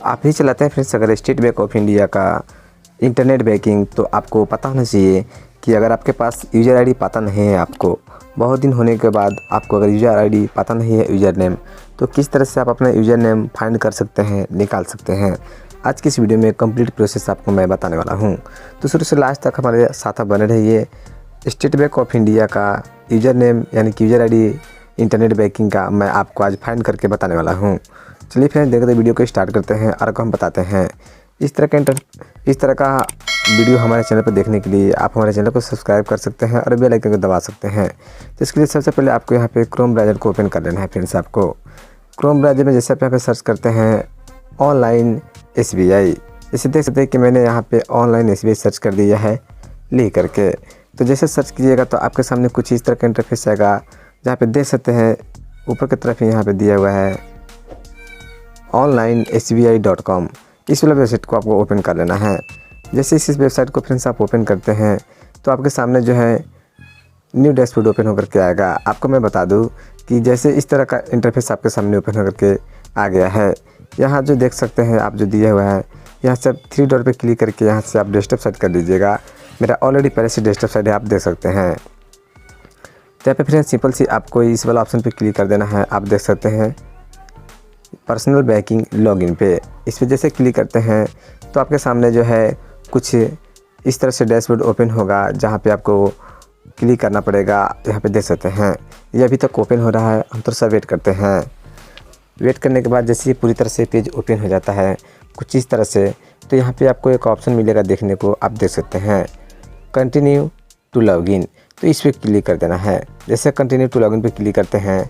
आप ही चलाते हैं फ्रेंड्स अगर स्टेट बैंक ऑफ इंडिया का इंटरनेट बैंकिंग, तो आपको पता होना चाहिए कि अगर आपके पास यूज़र आईडी पता नहीं है, आपको बहुत दिन होने के बाद आपको अगर यूज़र आईडी पता नहीं है, यूज़र नेम, तो किस तरह से आप अपना यूज़र नेम फाइंड कर सकते हैं, निकाल सकते हैं। आज की इस वीडियो में कंप्लीट प्रोसेस आपको मैं बताने वाला हूं, तो शुरू से लास्ट तक हमारे साथ बने रहिए। स्टेट बैंक ऑफ इंडिया का यूज़र नेम यानी कि यूज़र आईडी इंटरनेट बैंकिंग का मैं आपको आज फाइंड करके बताने वाला हूं। चलिए फ्रेंड्स देखते वीडियो को स्टार्ट करते हैं और आपको हम बताते हैं। इस तरह का वीडियो हमारे चैनल पर देखने के लिए आप हमारे चैनल को सब्सक्राइब कर सकते हैं और बेल आइकन को दबा सकते हैं। तो इसके लिए सबसे पहले आपको यहाँ पे क्रोम ब्राउज़र को ओपन कर लेना है। फ्रेंड्स आपको क्रोम ब्राउज़र में जैसे आप यहाँ पे सर्च करते हैं ऑनलाइन SBI, जैसे देख सकते हैं कि मैंने यहाँ पे ऑनलाइन SBI सर्च कर दिया है लिख करके। तो जैसे सर्च कीजिएगा तो आपके सामने कुछ इस तरह का इंटरफेस आएगा, जहाँ पे देख सकते हैं ऊपर की तरफ यहाँ पे दिया हुआ है onlinesbi.com। इस वाला वेबसाइट को आपको ओपन कर लेना है। जैसे इस वेबसाइट को फ्रेंड्स आप ओपन करते हैं तो आपके सामने जो है न्यू डैशबोर्ड ओपन होकर के आएगा। आपको मैं बता दूं कि जैसे इस तरह का इंटरफेस आपके सामने ओपन होकर के आ गया है। यहाँ जो देख सकते हैं आप जो दिया हुआ है, यहाँ से आप 3 डॉट पे क्लिक करके यहाँ से आप डेस्कटॉप सेट कर दीजिएगा। मेरा ऑलरेडी पहले से डेस्कटॉप सेट है, आप देख सकते हैं। तो यहाँ पे फ्रेंड्स सिंपल सी आपको इस वाला ऑप्शन पे क्लिक कर देना है। आप देख सकते हैं पर्सनल बैंकिंग लॉगिन पे, इस पर जैसे क्लिक करते हैं तो आपके सामने जो है कुछ इस तरह से डैशबोर्ड ओपन होगा, जहाँ पे आपको क्लिक करना पड़ेगा। यहाँ पे देख सकते हैं ये अभी तक ओपन हो रहा है, हम थोड़ा सा वेट करते हैं। वेट करने के बाद जैसे ये पूरी तरह से पेज ओपन हो जाता है कुछ इस तरह से, तो यहाँ पे आपको एक ऑप्शन मिलेगा देखने को, आप देख सकते हैं कंटिन्यू टू लॉगिन। तो इस पर क्लिक कर देना है। जैसे कंटिन्यू टू लॉगिन पे क्लिक करते हैं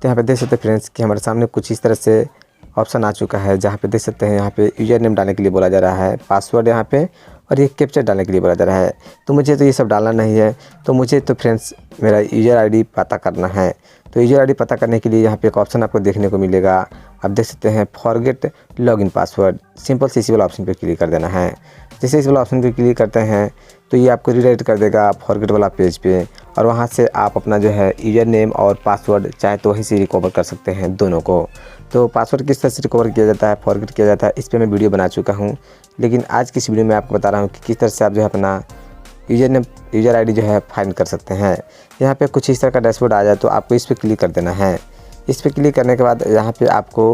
तो यहाँ पे देख सकते हैं फ्रेंड्स कि हमारे सामने कुछ इस तरह से ऑप्शन आ चुका है, जहाँ पे देख सकते हैं यहाँ पे यूज़र नेम डालने के लिए बोला जा रहा है, पासवर्ड यहाँ पे, और ये कैप्चर डालने के लिए बोला जा रहा है। तो मुझे तो ये सब डालना नहीं है, तो मुझे तो फ्रेंड्स मेरा यूज़र आईडी पता करना है। तो यूज़र आईडी पता करने के लिए यहाँ पे एक ऑप्शन आपको देखने को मिलेगा, आप देख सकते हैं फॉरगेट लॉगिन पासवर्ड। सिंपल से इसी वाला ऑप्शन पर क्लिक कर देना है। जैसे इस वाला ऑप्शन पर क्लिक करते हैं तो ये आपको रिडायरेक्ट कर देगा फॉरगेट वाला पेज पे, और वहाँ से आप अपना जो है यूज़र नेम और पासवर्ड चाहे तो वहीं से रिकवर कर सकते हैं दोनों को। तो पासवर्ड किस तरह से रिकवर किया जाता है, फॉरगेट किया जाता है, इस पर मैं वीडियो बना चुका हूँ, लेकिन आज की इस वीडियो में आपको बता रहा हूँ कि किस तरह से आप जो है अपना यूज़र नेम यूज़र आईडी जो है फाइंड कर सकते हैं। यहाँ पे कुछ इस तरह का डैशबोर्ड आ जाए तो आपको इस पर क्लिक कर देना है। इस पर क्लिक करने के बाद यहाँ पे आपको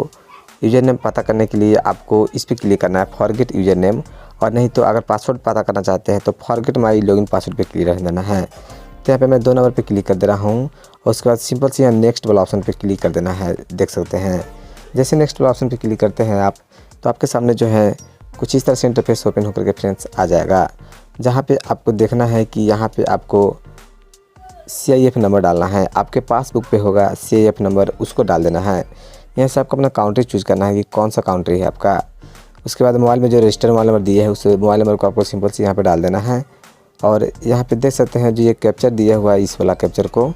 यूज़र नेम पता करने के लिए आपको इस पर क्लिक करना है फॉरगेट यूज़र नेम, और नहीं तो अगर पासवर्ड पता करना चाहते हैं तो फॉरगेट माई लॉगिन पासवर्ड पे क्लिक कर देना है। तो यहाँ पे मैं 2 नंबर पे क्लिक कर दे रहा हूँ, और उसके बाद सिंपल से यहाँ नेक्स्ट वाला ऑप्शन पे क्लिक कर देना है। देख सकते हैं जैसे नेक्स्ट वाला ऑप्शन पे क्लिक करते हैं आप, तो आपके सामने जो है कुछ इस तरह से इंटरफेस ओपन होकर के फ्रेंड्स आ जाएगा, जहाँ पे आपको देखना है कि यहाँ पे आपको CIF नंबर डालना है। आपके पासबुक पे होगा CIF नंबर, उसको डाल देना है। यहाँ से आपको अपना काउंट्री चूज़ करना है कि कौन सा काउंट्री है आपका। उसके बाद मोबाइल में जो रजिस्टर मोबाइल नंबर दिया है उस मोबाइल नंबर को आपको सिंपल से यहाँ पे डाल देना है। और यहाँ पे देख सकते हैं जो ये कैप्चर दिया हुआ है, इस वाला कैप्चर को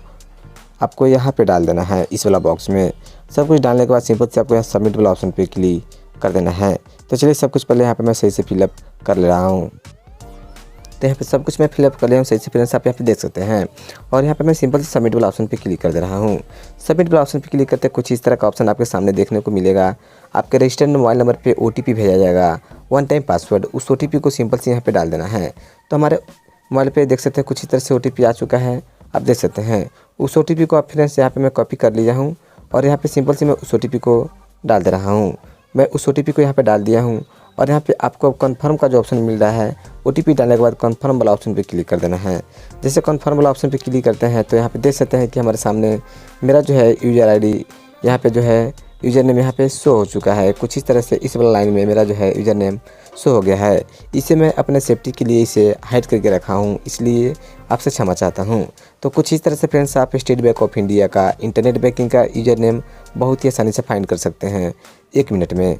आपको यहाँ पे डाल देना है इस वाला बॉक्स में। सब कुछ डालने के बाद सिंपल से आपको यहाँ सबमिट वाला ऑप्शन पे क्लिक कर देना है। तो चलिए सब कुछ पहले यहाँ पे मैं सही से फिलअप कर ले रहा हूँ। तो यहाँ पे सब कुछ मैं फिलअप कर लिया हूँ सही से फ्रेंड्स, आप यहाँ पे देख सकते हैं। और यहाँ पे मैं सिंपल से सबमिट वाला ऑप्शन पे क्लिक कर दे रहा हूँ। सबमिट वाला ऑप्शन पे क्लिक करते कुछ इस तरह का ऑप्शन आपके सामने देखने को मिलेगा। आपके रजिस्टर्ड मोबाइल नंबर पे OTP भेजा जाएगा, 1 टाइम पासवर्ड। उस OTP को सिंपल से यहाँ पे डाल देना है। तो हमारे मोबाइल पे देख सकते हैं कुछ इस तरह से OTP आ चुका है, आप देख सकते हैं। उस OTP को आप फ्रेंड्स यहाँ पे मैं कॉपी कर लिया हूँ, और यहाँ पे सिंपल से मैं उस OTP को डाल दे रहा हूँ। मैं उस OTP को यहाँ पे डाल दिया हूँ, और यहाँ पे आपको कन्फर्म का जो ऑप्शन मिल रहा है, OTP डालने के बाद कन्फर्म वाला ऑप्शन पे क्लिक कर देना है। जैसे कन्फर्म वाला ऑप्शन पे क्लिक करते हैं तो यहाँ पे देख सकते हैं कि हमारे सामने मेरा जो है यूज़र आईडी यहाँ पे जो है यूज़र नेम यहाँ पे शो हो चुका है। कुछ इस तरह से इस वाला लाइन में मेरा जो है यूज़र नेम शो हो गया है। इसे मैं अपने सेफ्टी के लिए इसे हाइड करके रखा हूँ, इसलिए आपसे क्षमा चाहता हूँ। तो कुछ इस तरह से फ्रेंड्स आप स्टेट बैंक ऑफ इंडिया का इंटरनेट बैंकिंग का यूज़र नेम बहुत ही आसानी से फाइंड कर सकते हैं 1 मिनट में।